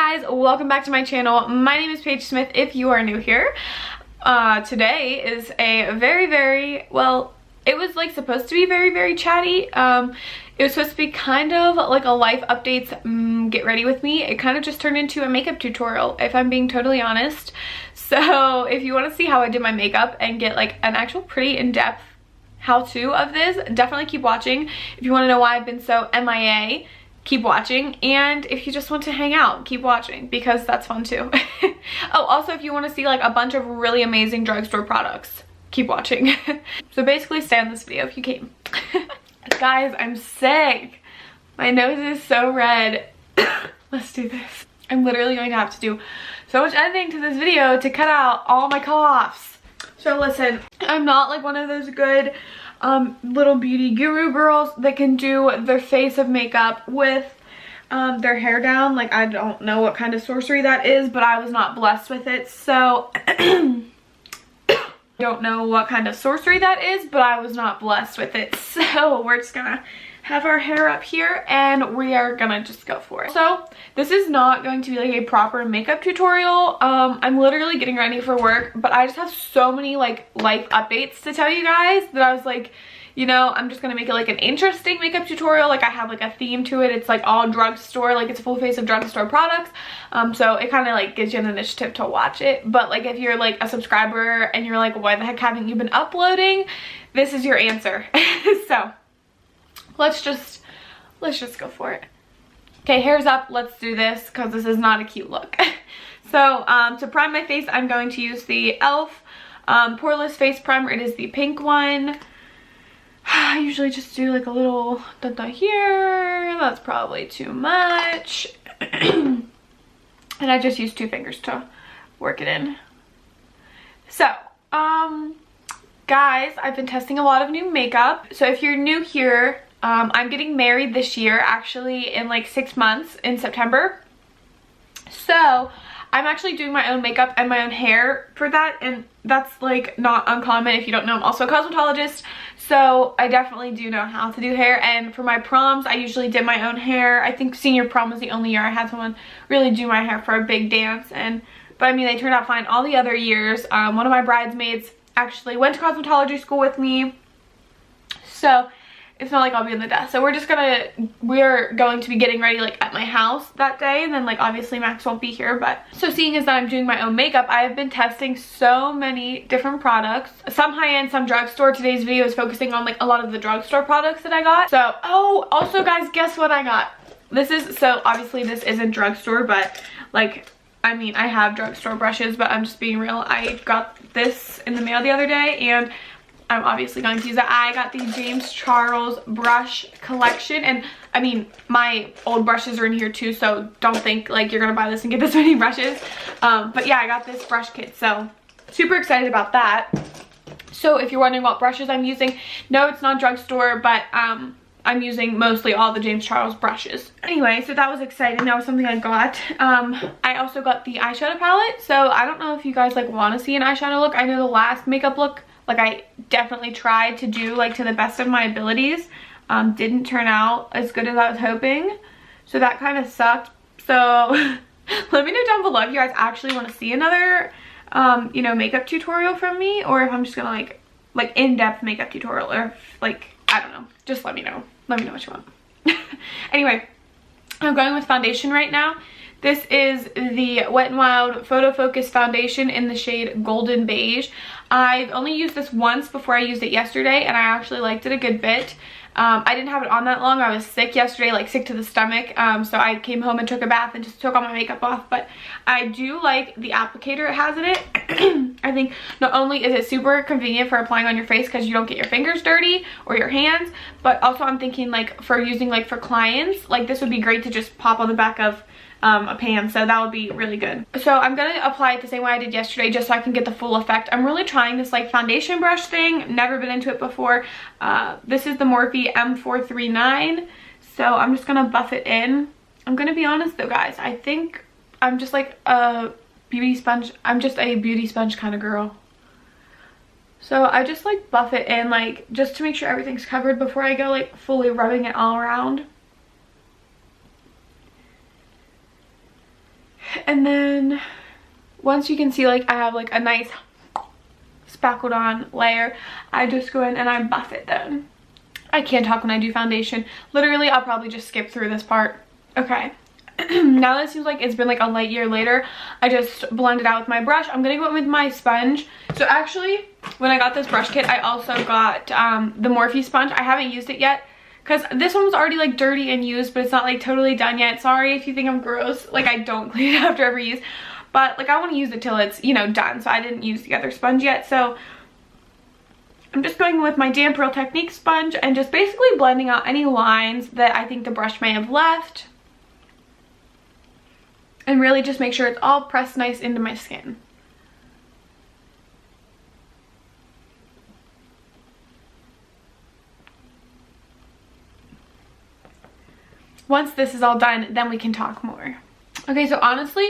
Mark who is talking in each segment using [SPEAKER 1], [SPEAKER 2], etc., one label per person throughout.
[SPEAKER 1] guys, welcome back to my channel. My name is Paige Smith if you are new here. Today is a very, well, it was like supposed to be very chatty. It was supposed to be kind of like a life updates, get ready with me. It kind of just turned into a makeup tutorial, if I'm being totally honest. So if you want to see how I did my makeup and get like an actual pretty in-depth how-to of this, definitely keep watching. If you want to know why I've been so MIA, keep watching. And if you just want to hang out, keep watching because that's fun too. Oh, also if you want to see like a bunch of really amazing drugstore products, keep watching. So basically stay on this video if you came. Guys, I'm sick. My nose is so red. Let's do this. I'm literally going to have to do so much editing to this video to cut out all my coughs. So listen, I'm not like one of those good little beauty guru girls that can do their face of makeup with their hair down. Like, I don't know what kind of sorcery that is, but I was not blessed with it. So don't know what kind of sorcery that is, but I was not blessed with it. So we're just gonna have our hair up here and we are gonna just go for it. So this is not going to be like a proper makeup tutorial. I'm literally getting ready for work, but I just have so many like life updates to tell you guys that I was like, you know, I'm just gonna make it like an interesting makeup tutorial. Like I have like a theme to it. It's like all drugstore, like it's a full face of drugstore products. So it kind of like gives you an initiative to watch it. But like if you're like a subscriber and you're like, why the heck haven't you been uploading? This is your answer. So let's just go for it. Okay, hair's up. Let's do this because this is not a cute look. So to prime my face, I'm going to use the e.l.f. Poreless Face Primer. It is the pink one. I usually just do like a little da-da here. That's probably too much. And I just use 2 fingers to work it in. So, guys, I've been testing a lot of new makeup. So if you're new here, I'm getting married this year, actually in like 6 months in September. So I'm actually doing my own makeup and my own hair for that, and that's like not uncommon. If you don't know, I'm also a cosmetologist, so I definitely do know how to do hair. And for my proms, I usually did my own hair. I think senior prom was the only year I had someone really do my hair for a big dance, but I mean, they turned out fine all the other years. One of my bridesmaids actually went to cosmetology school with me, so it's not like I'll be in the dust. So we're going to be getting ready like at my house that day, and then like obviously Max won't be here. But so seeing as that I'm doing my own makeup, I have been testing so many different products, some high-end, some drugstore. Today's video is focusing on like a lot of the drugstore products that I got. So, oh, also guys, guess what I got? This is, so obviously this isn't drugstore, but like, I mean, I have drugstore brushes, but I'm just being real. I got this in the mail the other day and I'm obviously going to use it. I got the James Charles brush collection, and I mean, my old brushes are in here too, so don't think like you're gonna buy this and get this many brushes. But yeah, I got this brush kit, so super excited about that. So if you're wondering what brushes I'm using, no, it's not drugstore, but I'm using mostly all the James Charles brushes. Anyway, so that was exciting. That was something I got. I also got the eyeshadow palette, so I don't know if you guys like want to see an eyeshadow look. I know the last makeup look, like I definitely tried to do like to the best of my abilities. Didn't turn out as good as I was hoping, so that kind of sucked. So let me know down below if you guys actually want to see another you know, makeup tutorial from me, or if I'm just gonna like in-depth makeup tutorial, or if, like, I don't know, just let me know what you want. Anyway, I'm going with foundation right now. This is the Wet n Wild Photo Focus Foundation in the shade Golden Beige. I've only used this once before I used it yesterday, and I actually liked it a good bit. I didn't have it on that long. I was sick yesterday, like sick to the stomach, so I came home and took a bath and just took all my makeup off. But I do like the applicator it has in it. I think not only is it super convenient for applying on your face because you don't get your fingers dirty or your hands, but also I'm thinking like for using like for clients, like this would be great to just pop on the back of a pan, so that would be really good. So I'm gonna apply it the same way I did yesterday just so I can get the full effect. I'm really trying this like foundation brush thing, never been into it before. This is the Morphe M439, so I'm just gonna buff it in. I'm gonna be honest though, guys, I think I'm just like a beauty sponge. I'm just a beauty sponge kind of girl. So I just like buff it in, like just to make sure everything's covered before I go like fully rubbing it all around. And then once you can see like I have like a nice spackled on layer, I just go in and I buff it then. I can't talk when I do foundation. Literally, I'll probably just skip through this part. Okay. Now that it seems like it's been like a light year later, I just blend it out with my brush. I'm gonna go in with my sponge. So actually, when I got this brush kit, I also got the Morphe sponge. I haven't used it yet because this one was already like dirty and used, but it's not like totally done yet. Sorry if you think I'm gross. Like, I don't clean it after every use, but like I want to use it till it's, you know, done. So I didn't use the other sponge yet. So I'm just going with my Damp Real Technique sponge and just basically blending out any lines that I think the brush may have left. And really just make sure it's all pressed nice into my skin. Once this is all done, then we can talk more. Okay, so honestly,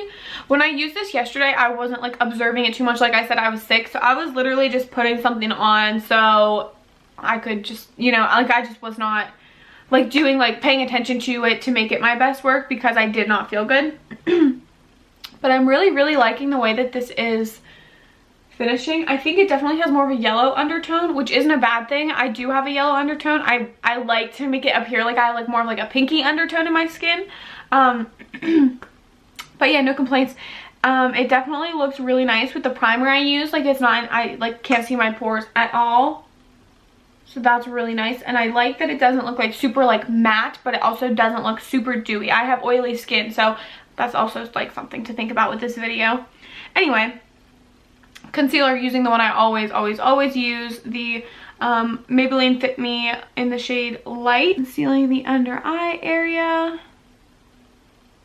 [SPEAKER 1] when I used this yesterday, I wasn't like observing it too much. Like I said, I was sick, so I was literally just putting something on so I could just, you know, like I just was not like doing like paying attention to it to make it my best work because I did not feel good. But I'm really liking the way that this is finishing. I think it definitely has more of a yellow undertone, which isn't a bad thing. I do have a yellow undertone. I like to make it appear like I like more of like a pinky undertone in my skin. But yeah, no complaints. It definitely looks really nice with the primer I use. Like, it's not, I like can't see my pores at all. So that's really nice. And I like that it doesn't look like super like matte, but it also doesn't look super dewy. I have oily skin, so that's also like something to think about with this video. Anyway, concealer, using the one I always use, the Maybelline Fit Me in the shade Light. Concealing the under eye area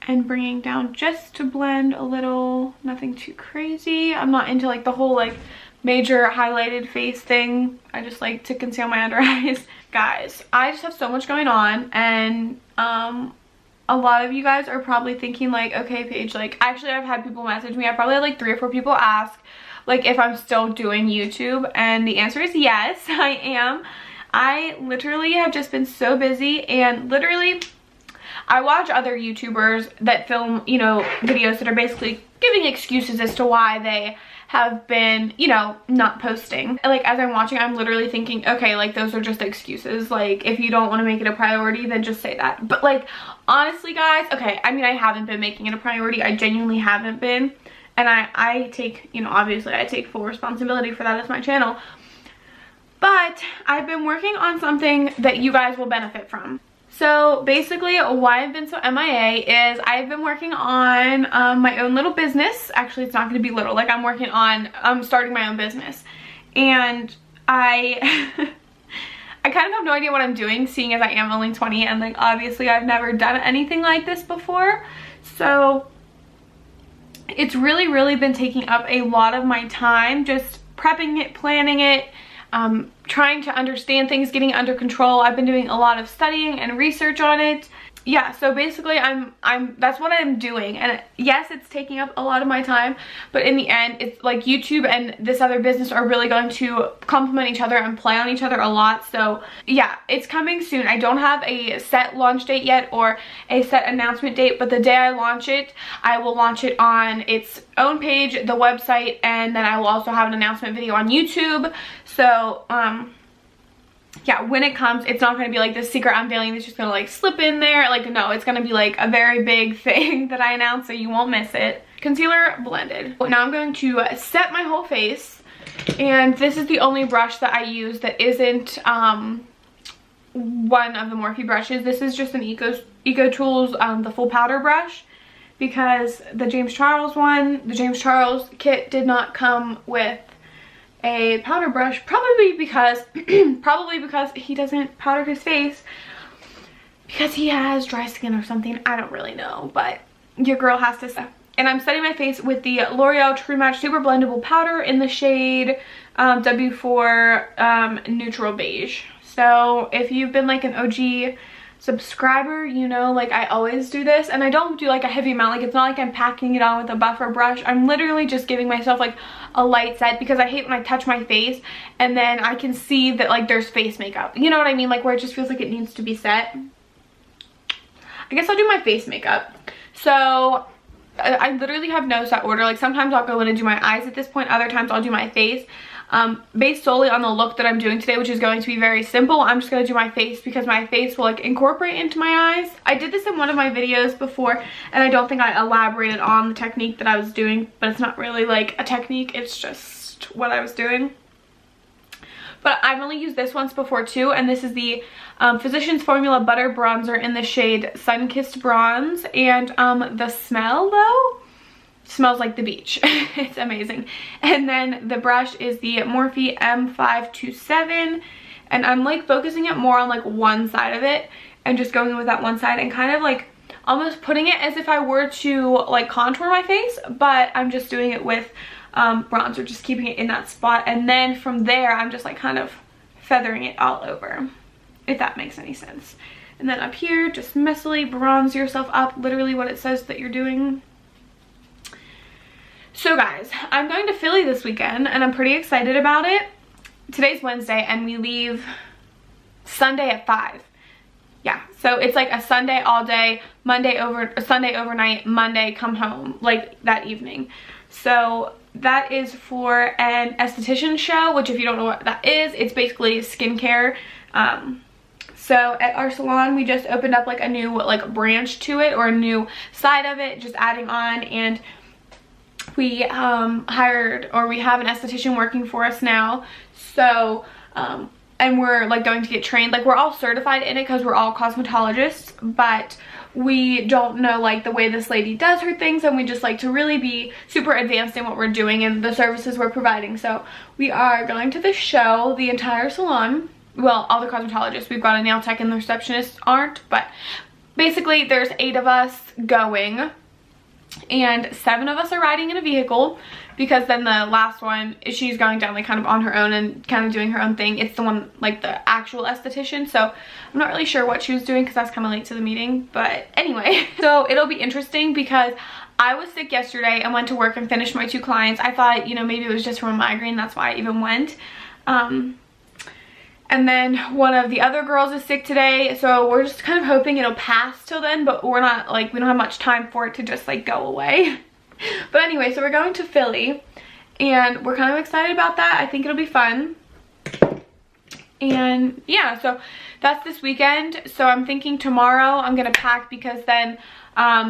[SPEAKER 1] and bringing down just to blend a little, nothing too crazy. I'm not into like the whole like major highlighted face thing. I just like to conceal my under eyes. Guys, I just have so much going on, and a lot of you guys are probably thinking like, okay, Paige, like actually I've had people message me. I probably had like 3 or 4 people ask like if I'm still doing YouTube, and the answer is yes, I am. I literally have just been so busy, and literally I watch other YouTubers that film, you know, videos that are basically giving excuses as to why they have been, you know, not posting. Like, as I'm watching, I'm literally thinking, okay, like those are just excuses. Like, if you don't want to make it a priority, then just say that. But like, honestly guys, okay, I mean, I haven't been making it a priority. I genuinely haven't been. And I take, you know, obviously I take full responsibility for that as my channel. But I've been working on something that you guys will benefit from. So basically why I've been so MIA is I've been working on my own little business. Actually, it's not going to be little. Like, I'm working on starting my own business. And I kind of have no idea what I'm doing, seeing as I am only 20, and like obviously I've never done anything like this before. So it's really been taking up a lot of my time, just prepping it, planning it, trying to understand things, getting under control. I've been doing a lot of studying and research on it. Yeah, so basically that's what I'm doing. And yes, it's taking up a lot of my time, but in the end, it's like YouTube and this other business are really going to complement each other and play on each other a lot. So yeah, it's coming soon. I don't have a set launch date yet or a set announcement date, but the day I launch it, I will launch it on its own page, the website, and then I will also have an announcement video on YouTube. So yeah, when it comes, it's not going to be like this secret unveiling that's just going to like slip in there. Like, no, it's going to be like a very big thing that I announce, so you won't miss it. Concealer blended. Now I'm going to set my whole face, and this is the only brush that I use that isn't one of the Morphe brushes. This is just an Eco Tools, the full powder brush, because the James Charles kit did not come with a powder brush, probably because he doesn't powder his face because he has dry skin or something. I don't really know, but your girl has to. And I'm setting my face with the L'Oreal True Match Super Blendable Powder in the shade W4 Neutral Beige. So if you've been like an OG subscriber, you know, like I always do this, and I don't do like a heavy amount. Like, it's not like I'm packing it on with a buffer brush. I'm literally just giving myself like a light set, because I hate when I touch my face and then I can see that like there's face makeup, you know what I mean, like where it just feels like it needs to be set. I guess I'll do my face makeup. So I literally have no set order. Like sometimes I'll go in and do my eyes at this point, other times I'll do my face. Based solely on the look that I'm doing today, which is going to be very simple, I'm just going to do my face because my face will like incorporate into my eyes. I did this in one of my videos before and I don't think I elaborated on the technique that I was doing, but it's not really like a technique, it's just what I was doing. But I've only used this once before too, and this is the Physicians Formula Butter Bronzer in the shade Sun-Kissed Bronze. And the smell though, smells like the beach. It's amazing. And then the brush is the Morphe M527, and I'm like focusing it more on like one side of it and just going with that one side and kind of like almost putting it as if I were to like contour my face, but I'm just doing it with bronzer, just keeping it in that spot. And then from there I'm just like kind of feathering it all over, if that makes any sense. And then up here, just messily bronze yourself up, literally what it says that you're doing. So guys, I'm going to Philly this weekend and I'm pretty excited about it. Today's Wednesday and we leave Sunday at 5. Yeah, so it's like a Sunday all day, Sunday overnight, Monday come home, like that evening. So that is for an esthetician show, which if you don't know what that is, it's basically skincare. So at our salon, we just opened up like a new like branch to it, or a new side of it, just adding on. And we we have an esthetician working for us now. So and we're like going to get trained. Like we're all certified in it because we're all cosmetologists, but we don't know like the way this lady does her things, and we just like to really be super advanced in what we're doing and the services we're providing. So we are going to the show, the entire salon. Well, all the cosmetologists. We've got a nail tech and the receptionists aren't, but basically there's 8 of us going, and 7 of us are riding in a vehicle, because then the last one, she's going down like kind of on her own and kind of doing her own thing. It's the one, like the actual esthetician, so I'm not really sure what she was doing because I was kind of late to the meeting. But anyway, so it'll be interesting because I was sick yesterday and went to work and finished my 2 clients. I thought, you know, maybe it was just from a migraine, that's why I even went. And then one of the other girls is sick today, so we're just kind of hoping it'll pass till then, but we're not like, we don't have much time for it to just like go away. But anyway, so we're going to Philly and we're kind of excited about that. I think it'll be fun. And yeah, so that's this weekend. So I'm thinking tomorrow I'm gonna pack, because then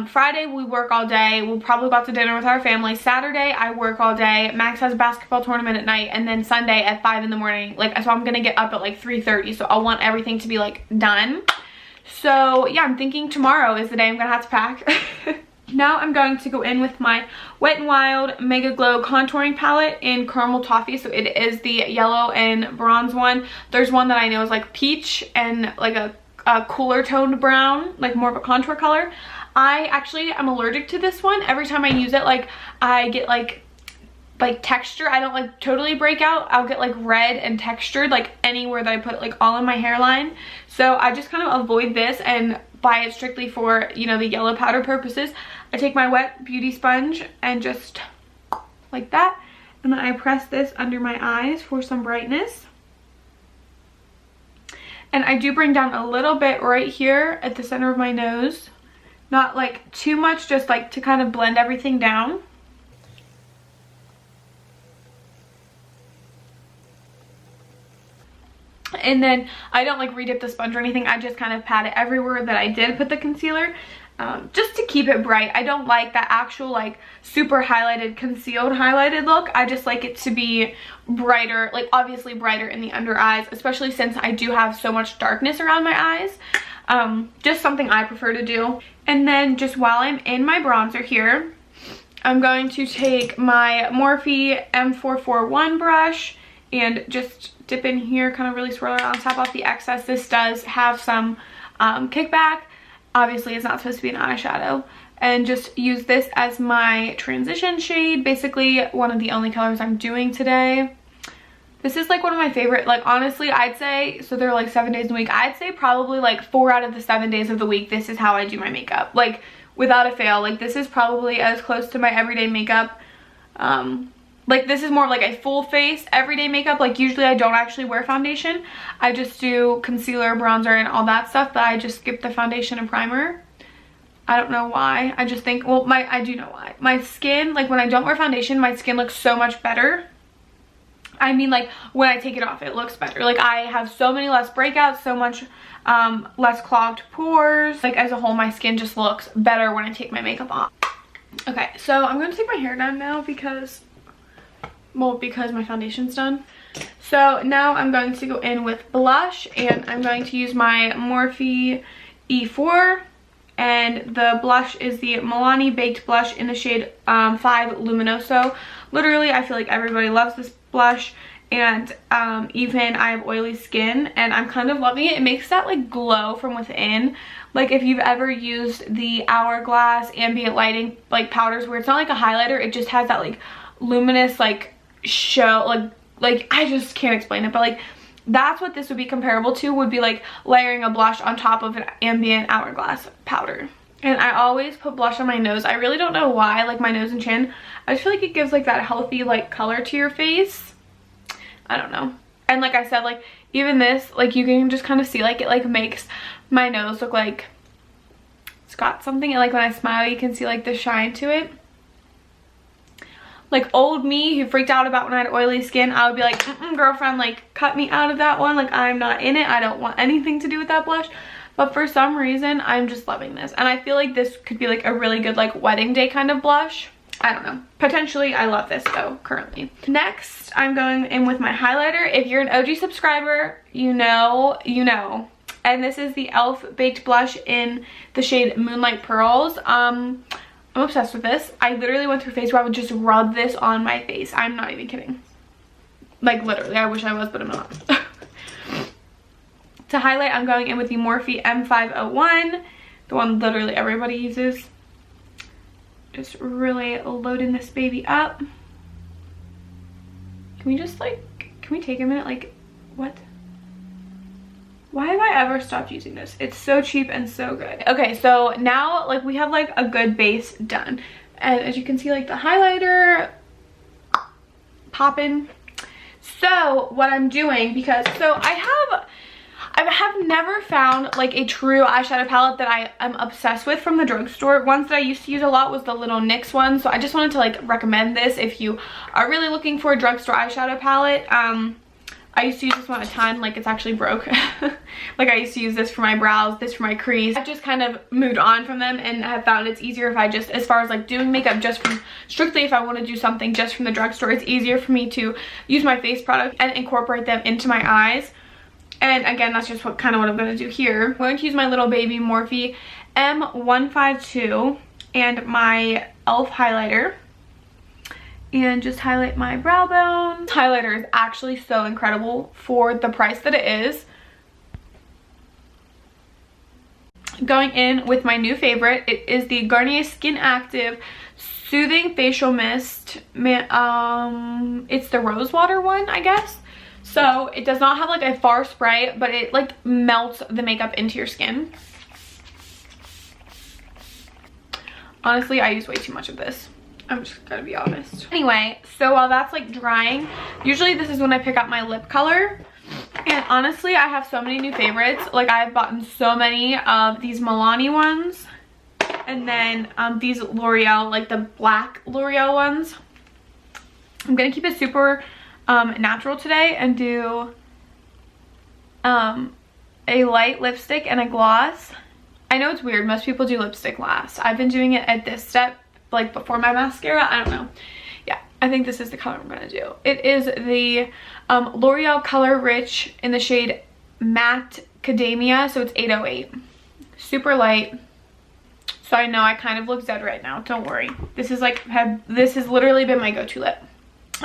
[SPEAKER 1] Friday we work all day. We'll probably go out to dinner with our family. Saturday I work all day. Max has a basketball tournament at night, and then Sunday at 5 in the morning. Like, so I'm gonna get up at like 3:30. So I want everything to be like done. So yeah, I'm thinking tomorrow is the day I'm gonna have to pack. Now I'm going to go in with my Wet n Wild Mega Glow Contouring Palette in Caramel Toffee. So it is the yellow and bronze one. There's one that I know is like peach and like a cooler toned brown, like more of a contour color. I actually am allergic to this one. Every time I use it, like I get like texture. I don't like totally break out. I'll get like red and textured like anywhere that I put it, like all in my hairline. So I just kind of avoid this and buy it strictly for, you know, the yellow powder purposes. I take my wet beauty sponge and just like that, and then I press this under my eyes for some brightness. And I do bring down a little bit right here at the center of my nose. Not like too much, just like to kind of blend everything down. And then I don't like redip the sponge or anything. I just kind of pat it everywhere that I did put the concealer, just to keep it bright. I don't like that actual like super highlighted, concealed highlighted look. I just like it to be brighter, like obviously brighter in the under eyes, especially since I do have so much darkness around my eyes. Just something I prefer to do. And then just while I'm in my bronzer here, I'm going to take my Morphe M441 brush and just dip in here, kind of really swirl around, tap off the excess. This does have some kickback. Obviously it's not supposed to be an eyeshadow. And just use this as my transition shade, basically one of the only colors I'm doing today. This is like one of my favorite, like honestly I'd say, so there are like 7 days a week, I'd say probably like 4 out of the 7 days of the week this is how I do my makeup, like without a fail. Like this is probably as close to my everyday makeup. Like this is more of like a full face everyday makeup. Like usually I don't actually wear foundation. I just do concealer, bronzer, and all that stuff, but I just skip the foundation and primer. I don't know why. I just think, well, I do know why. My skin, like when I don't wear foundation, my skin looks so much better. I mean, like when I take it off, it looks better. Like I have so many less breakouts, so much less clogged pores. Like as a whole, my skin just looks better when I take my makeup off. Okay, so I'm going to take my hair down now because, well, because my foundation's done. So now I'm going to go in with blush, and I'm going to use my Morphe E4, and the blush is the Milani Baked Blush in the shade 5 Luminoso. Literally, I feel like everybody loves this blush, and even I have oily skin, and I'm kind of loving it. It makes that like glow from within. Like if you've ever used the Hourglass ambient lighting like powders where it's not like a highlighter, it just has that like luminous like show, like I just can't explain it, but like that's what this would be comparable to, would be like layering a blush on top of an ambient Hourglass powder. And I always put blush on my nose. I really don't know why, like my nose and chin. I just feel like it gives like that healthy like color to your face. I don't know. And like I said, like even this, like you can just kind of see like it like makes my nose look like it's got something. And like when I smile, you can see like the shine to it. Like old me who freaked out about when I had oily skin, I would be like, girlfriend, like cut me out of that one. Like I'm not in it. I don't want anything to do with that blush. But for some reason, I'm just loving this. And I feel like this could be like a really good like wedding day kind of blush. I don't know. Potentially, I love this though, currently. Next, I'm going in with my highlighter. If you're an OG subscriber, you know, you know. And this is the e.l.f. Baked Blush in the shade Moonlight Pearls. I'm obsessed with this. I literally went through a phase where I would just rub this on my face. I'm not even kidding. Like literally, I wish I was, but I'm not. To highlight, I'm going in with the Morphe M501, the one literally everybody uses. Just really loading this baby up. Can we just like, can we take a minute? Like, what? Why have I ever stopped using this? It's so cheap and so good. Okay, so now like we have like a good base done. And as you can see, like the highlighter popping. So what I'm doing, because I have never found like a true eyeshadow palette that I am obsessed with from the drugstore. Ones that I used to use a lot was the little NYX one. So I just wanted to like recommend this if you are really looking for a drugstore eyeshadow palette. I used to use this one a ton, like it's actually broke. Like I used to use this for my brows, this for my crease. I've just kind of moved on from them and have found it's easier if I just, as far as like doing makeup just from, strictly if I want to do something just from the drugstore, it's easier for me to use my face product and incorporate them into my eyes. And again, that's just what kind of what I'm going to do here. I'm going to use my little baby Morphe M152 and my e.l.f. highlighter. And just highlight my brow bone. This highlighter is actually so incredible for the price that it is. Going in with my new favorite. It is the Garnier Skin Active Soothing Facial Mist. It's the rose water one, I guess. So it does not have like a far spray, but it like melts the makeup into your skin. Honestly, I use way too much of this. I'm just gonna be honest. Anyway, so while that's like drying, usually this is when I pick out my lip color. And honestly, I have so many new favorites. Like I've bought so many of these Milani ones. And then these L'Oreal, like the black L'Oreal ones. I'm gonna keep it super natural today and do a light lipstick and a gloss. I know it's weird, most people do lipstick last. I've been doing it at this step, like before my mascara. I don't know. Yeah, I think this is the color I'm gonna do. It is the L'Oreal Color Rich in the shade Matte Academia, so it's 808. Super light. So I know I kind of look dead right now, don't worry. This is like, this has literally been my go-to lip.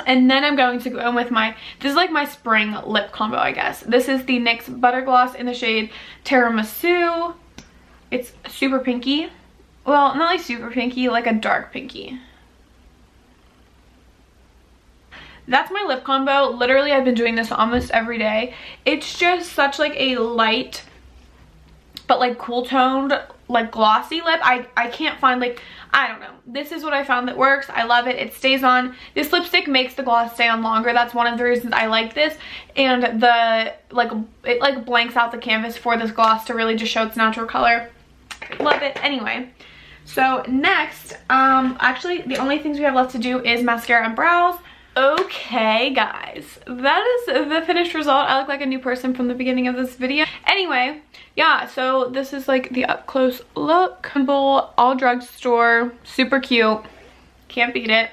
[SPEAKER 1] And then I'm going to go in with my, this is like my spring lip combo, I guess. This is the NYX Butter Gloss in the shade Tiramisu. It's super pinky. Well, not like super pinky, like a dark pinky. That's my lip combo. Literally, I've been doing this almost every day. It's just such like a light, but like cool toned, like glossy lip. I can't find like, I don't know. This is what I found that works. I love it. It stays on. This lipstick makes the gloss stay on longer. That's one of the reasons I like this. And the, like, it like blanks out the canvas for this gloss to really just show its natural color. Love it. Anyway, So next, actually the only things we have left to do is mascara and brows. Okay guys, that is the finished result. I look like a new person from the beginning of this video. Anyway, yeah, so this is like the up close look. Simple, all drugstore, super cute, can't beat it.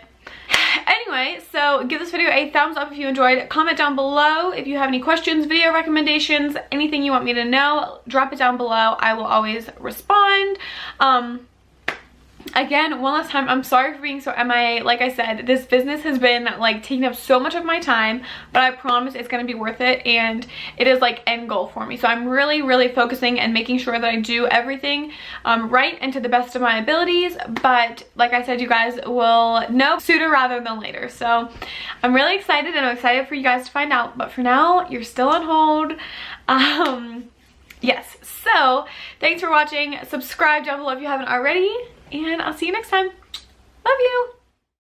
[SPEAKER 1] Anyway, so give this video a thumbs up if you enjoyed. Comment down below if you have any questions, video recommendations, anything you want me to know. Drop it down below. I will always respond. Again, one last time, I'm sorry for being so MIA. Like I said, this business has been like taking up so much of my time, but I promise it's going to be worth it, and it is like end goal for me. So I'm really focusing and making sure that I do everything right and to the best of my abilities. But like I said, you guys will know sooner rather than later. So I'm really excited, and I'm excited for you guys to find out. But for now, you're still on hold. Yes, so thanks for watching. Subscribe down below if you haven't already. And I'll see you next time. Love you.